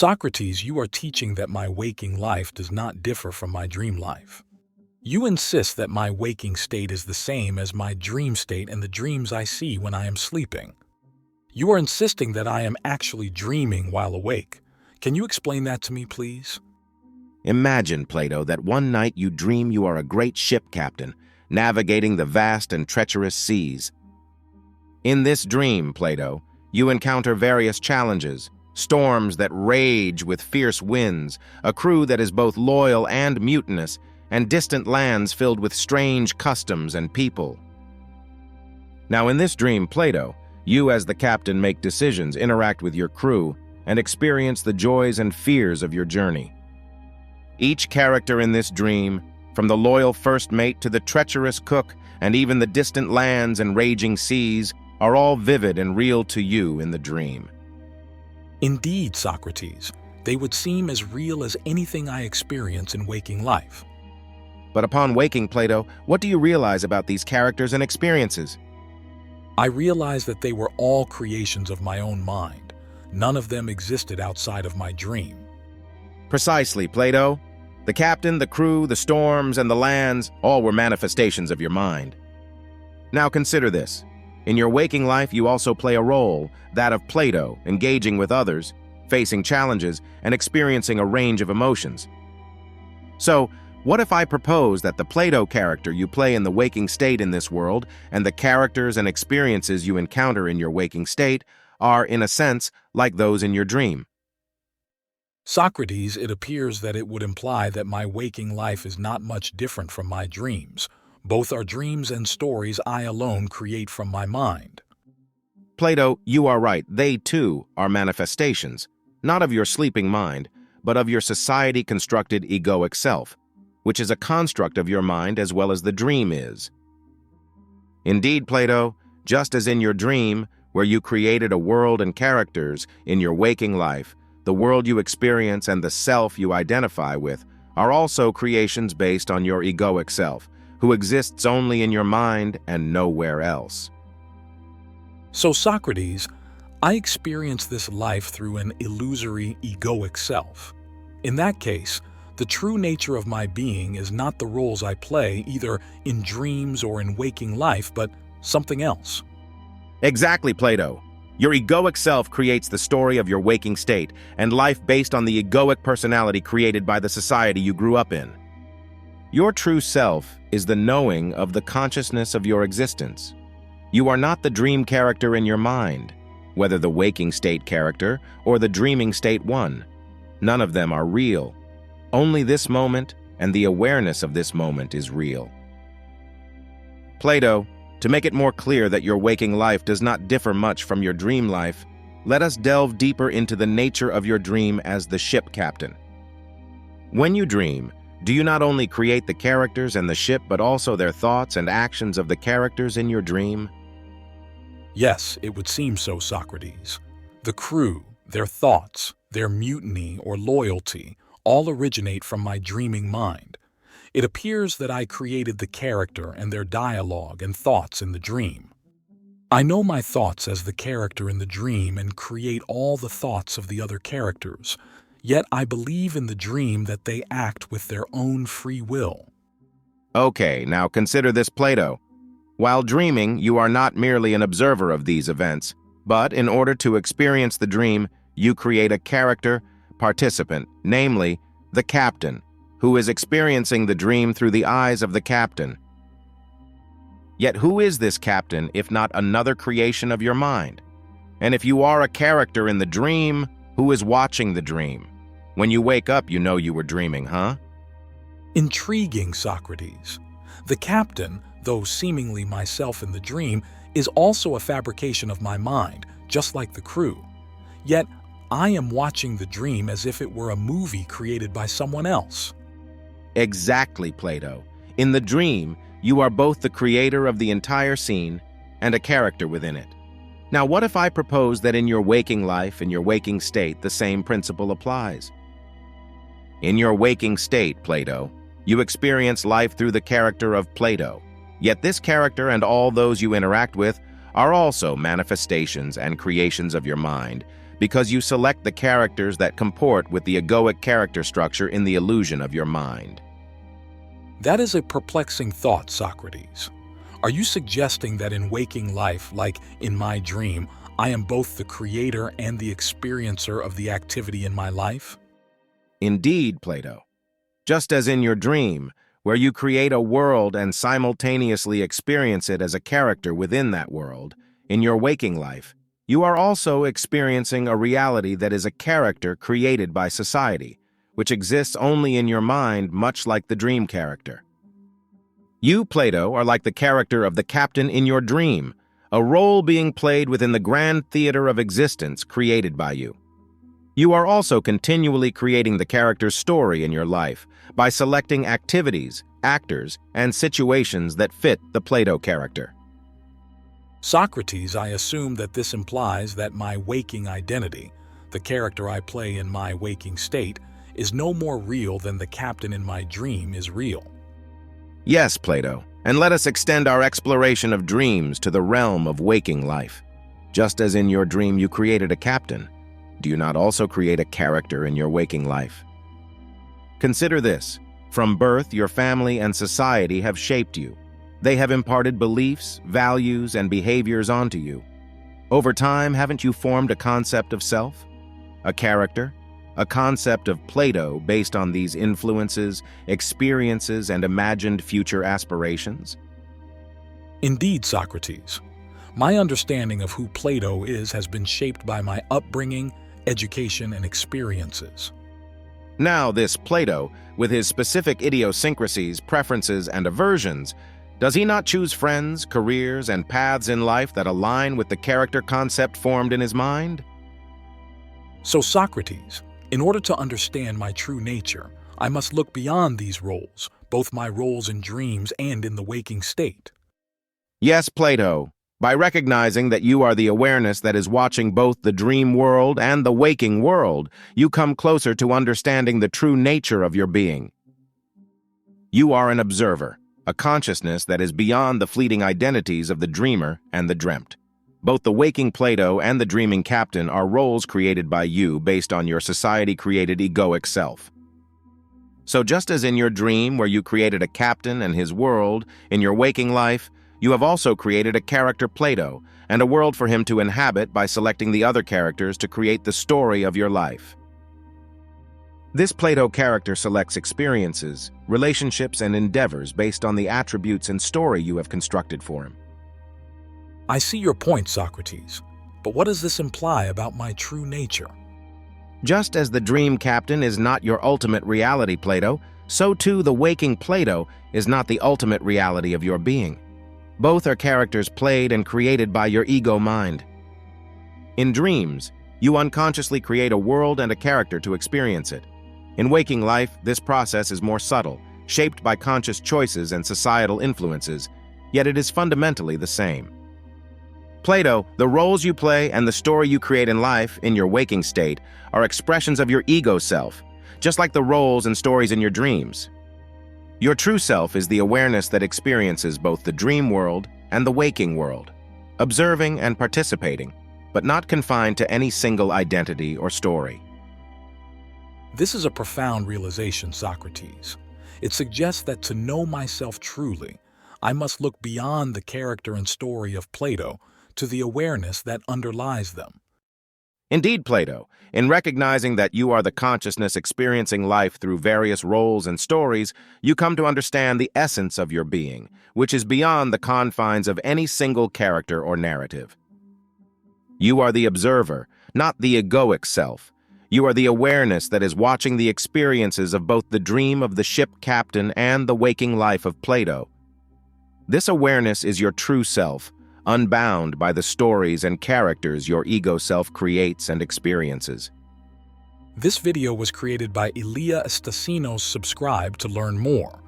Socrates, you are teaching that my waking life does not differ from my dream life. You insist that my waking state is the same as my dream state and the dreams I see when I am sleeping. You are insisting that I am actually dreaming while awake. Can you explain that to me, please? Imagine, Plato, that one night you dream you are a great ship captain, navigating the vast and treacherous seas. In this dream, Plato, you encounter various challenges, storms that rage with fierce winds, a crew that is both loyal and mutinous, and distant lands filled with strange customs and people. Now, in this dream, Plato, you as the captain make decisions, interact with your crew, and experience the joys and fears of your journey. Each character in this dream, from the loyal first mate to the treacherous cook and even the distant lands and raging seas, are all vivid and real to you in the dream. Indeed, Socrates, they would seem as real as anything I experience in waking life. But upon waking, Plato, what do you realize about these characters and experiences? I realized that they were all creations of my own mind. None of them existed outside of my dream. Precisely, Plato. The captain, the crew, the storms, and the lands, all were manifestations of your mind. Now consider this. In your waking life, you also play a role, that of Plato, engaging with others, facing challenges, and experiencing a range of emotions. So, what if I propose that the Plato character you play in the waking state in this world and the characters and experiences you encounter in your waking state are, in a sense, like those in your dream? Socrates, it appears that it would imply that my waking life is not much different from my dreams. Both are dreams and stories I alone create from my mind. Plato, you are right. They, too, are manifestations, not of your sleeping mind, but of your society-constructed egoic self, which is a construct of your mind as well as the dream is. Indeed, Plato, just as in your dream, where you created a world and characters, in your waking life, the world you experience and the self you identify with are also creations based on your egoic self, who exists only in your mind and nowhere else. So, Socrates, I experience this life through an illusory egoic self. In that case, the true nature of my being is not the roles I play either in dreams or in waking life, but something else. Exactly, Plato. Your egoic self creates the story of your waking state and life based on the egoic personality created by the society you grew up in. Your true self is the knowing of the consciousness of your existence. You are not the dream character in your mind, whether the waking state character or the dreaming state one. None of them are real. Only this moment and the awareness of this moment is real. Plato, to make it more clear that your waking life does not differ much from your dream life, let us delve deeper into the nature of your dream as the ship captain. When you dream, do you not only create the characters and the ship, but also their thoughts and actions of the characters in your dream? Yes, it would seem so, Socrates. The crew, their thoughts, their mutiny or loyalty, all originate from my dreaming mind. It appears that I created the character and their dialogue and thoughts in the dream. I know my thoughts as the character in the dream and create all the thoughts of the other characters, yet I believe in the dream that they act with their own free will. Okay, now consider this, Plato. While dreaming, you are not merely an observer of these events, but in order to experience the dream, you create a character, participant, namely, the captain, who is experiencing the dream through the eyes of the captain. Yet who is this captain if not another creation of your mind? And if you are a character in the dream, who is watching the dream? When you wake up, you know you were dreaming, huh? Intriguing, Socrates. The captain, though seemingly myself in the dream, is also a fabrication of my mind, just like the crew. Yet, I am watching the dream as if it were a movie created by someone else. Exactly, Plato. In the dream, you are both the creator of the entire scene and a character within it. Now, what if I propose that in your waking life, in your waking state, the same principle applies? In your waking state, Plato, you experience life through the character of Plato. Yet this character and all those you interact with are also manifestations and creations of your mind, because you select the characters that comport with the egoic character structure in the illusion of your mind. That is a perplexing thought, Socrates. Are you suggesting that in waking life, like in my dream, I am both the creator and the experiencer of the activity in my life? Indeed, Plato. Just as in your dream, where you create a world and simultaneously experience it as a character within that world, in your waking life, you are also experiencing a reality that is a character created by society, which exists only in your mind, much like the dream character. You, Plato, are like the character of the captain in your dream, a role being played within the grand theater of existence created by you. You are also continually creating the character's story in your life by selecting activities, actors, and situations that fit the Plato character. Socrates, I assume that this implies that my waking identity, the character I play in my waking state, is no more real than the captain in my dream is real. Yes, Plato, and let us extend our exploration of dreams to the realm of waking life. Just as in your dream you created a captain, do you not also create a character in your waking life? Consider this. From birth, your family and society have shaped you. They have imparted beliefs, values, and behaviors onto you. Over time, haven't you formed a concept of self? A character? A concept of Plato based on these influences, experiences, and imagined future aspirations? Indeed, Socrates. My understanding of who Plato is has been shaped by my upbringing, education, and experiences. Now, this Plato, with his specific idiosyncrasies, preferences, and aversions, does he not choose friends, careers, and paths in life that align with the character concept formed in his mind? So, Socrates, in order to understand my true nature, I must look beyond these roles, both my roles in dreams and in the waking state. Yes, Plato. By recognizing that you are the awareness that is watching both the dream world and the waking world, you come closer to understanding the true nature of your being. You are an observer, a consciousness that is beyond the fleeting identities of the dreamer and the dreamt. Both the waking Plato and the dreaming captain are roles created by you based on your society-created egoic self. So just as in your dream where you created a captain and his world, in your waking life, you have also created a character Plato and a world for him to inhabit by selecting the other characters to create the story of your life. This Plato character selects experiences, relationships, and endeavors based on the attributes and story you have constructed for him. I see your point, Socrates, but what does this imply about my true nature? Just as the dream captain is not your ultimate reality, Plato, so too the waking Plato is not the ultimate reality of your being. Both are characters played and created by your ego mind. In dreams, you unconsciously create a world and a character to experience it. In waking life, this process is more subtle, shaped by conscious choices and societal influences, yet it is fundamentally the same. Plato, the roles you play and the story you create in life, in your waking state, are expressions of your ego self, just like the roles and stories in your dreams. Your true self is the awareness that experiences both the dream world and the waking world, observing and participating, but not confined to any single identity or story. This is a profound realization, Socrates. It suggests that to know myself truly, I must look beyond the character and story of Plato to the awareness that underlies them. Indeed, Plato, in recognizing that you are the consciousness experiencing life through various roles and stories, you come to understand the essence of your being, which is beyond the confines of any single character or narrative. You are the observer, not the egoic self. You are the awareness that is watching the experiences of both the dream of the ship captain and the waking life of Plato. This awareness is your true self, unbound by the stories and characters your ego self creates and experiences. This video was created by Elia Estasinos. Subscribe to learn more.